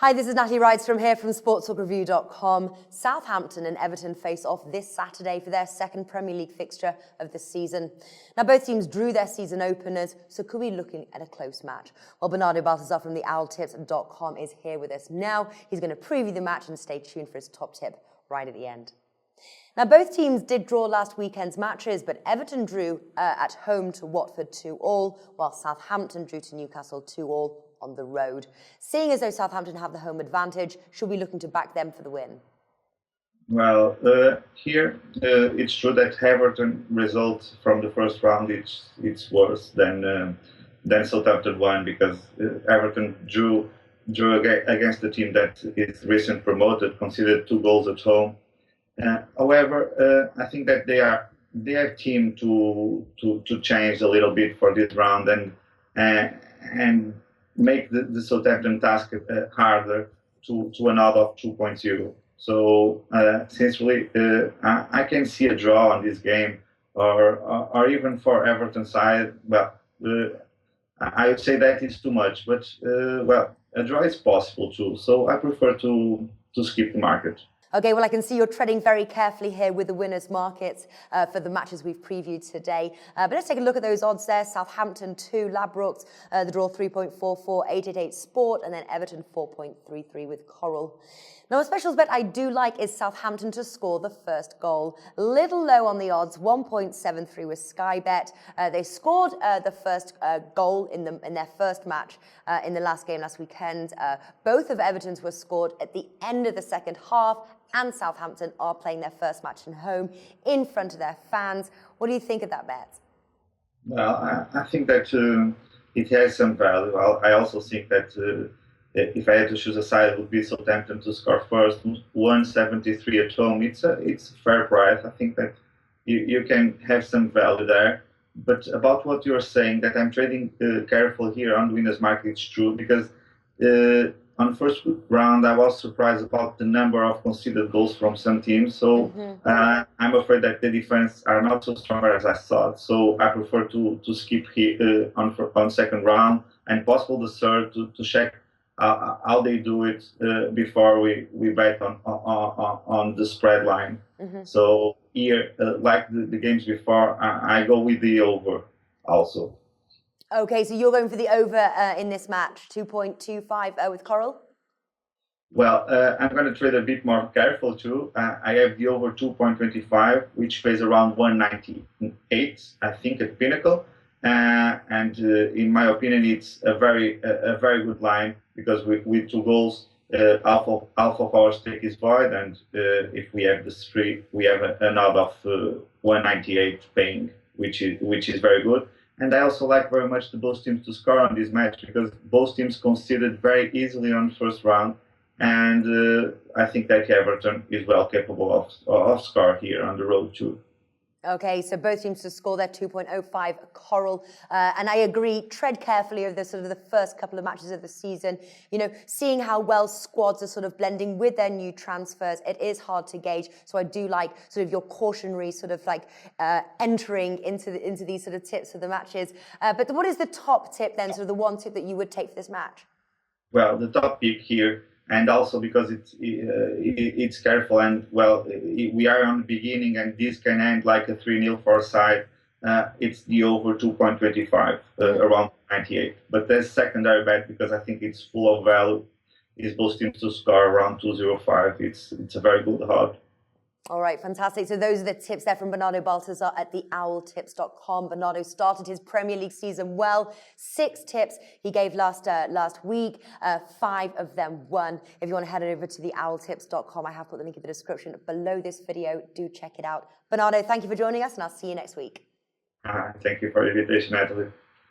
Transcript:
Hi, this is Natalie Rydstrom here from sportstalkreview.com. Southampton and Everton face off this Saturday for their second Premier League fixture of the season. Now, both teams drew their season openers, so could we be looking at a close match? Well, Bernardo Baltazar from the owltips.com is here with us now. He's going to preview the match and stay tuned for his top tip right at the end. Now, both teams did draw last weekend's matches, but Everton drew at home to Watford 2-2, while Southampton drew to Newcastle 2-2 on the road. Seeing as though Southampton have the home advantage, should we be looking to back them for the win? Well, here it's true that Everton result from the first round it's worse than Southampton won, because Everton drew against the team that is recently promoted, conceded 2 goals at home. However, I think that they are team to change a little bit for this round and make the Southampton task harder to an odd of 2.0. So sincerely, I can see a draw on this game, or even for Everton side. Well, I would say that is too much, but well, a draw is possible too. So I prefer to skip the market. Okay, well, I can see you're treading very carefully here with the winners' markets for the matches we've previewed today. But let's take a look at those odds there. Southampton 2, Ladbrokes, the draw 3.44, 888 Sport, and then Everton 4.33 with Coral. Now, a specials bet I do like is Southampton to score the first goal. Little low on the odds, 1.73 with Sky Bet. They scored the first goal in their first match in the last game last weekend. Both of Everton's were scored at the end of the second half, and Southampton are playing their first match at home in front of their fans. What do you think of that bet? Well, I think that it has some value. I also think that if I had to choose a side, it would be Southampton to score first. 173 at home. It's a fair price. I think that you can have some value there. But about what you're saying, that I'm trading careful here on the winners market, it's true, because on first round, I was surprised about the number of conceded goals from some teams. So I'm afraid that the defense are not so strong as I thought. So I prefer to skip here on second round, and possible the third to check how they do it before we bet on the spread line. So here, like the games before, I go with the over also. Okay, so you're going for the over in this match, 2.25 with Coral? Well, I'm going to trade a bit more careful too. I have the over 2.25, which pays around 198, I think, at Pinnacle. And in my opinion, it's a very good line, because with 2 goals, half of our stake is void, and if we have the 3, we have an odd of 198 paying, which is very good. And I also like very much the both teams to score on this match, because both teams conceded very easily on the first round, and I think that Everton is well capable of score here on the road too. Okay, so both teams to score their 2.05 Coral, and I agree. Tread carefully over the first couple of matches of the season. You know, seeing how well squads are sort of blending with their new transfers, it is hard to gauge. So I do like sort of your cautionary sort of like entering into these sort of tips for the matches. But what is the top tip then? Sort of the one tip that you would take for this match? Well, the top pick here, and also because it's careful, and well, we are on the beginning, and this can end like a 3-0 for a side. It's the over 2.25, around 98. But there's secondary bet, because I think it's full of value. Is both teams to score around 2.05. It's a very good odd. All right, fantastic. So those are the tips there from Bernardo Baltazar at the owltips.com. Bernardo started his Premier League season well. 6 tips he gave last week. 5 of them won. If you want to head over to the owltips.com, I have put the link in the description below this video. Do check it out. Bernardo, thank you for joining us, and I'll see you next week. Thank you for the invitation, Natalie.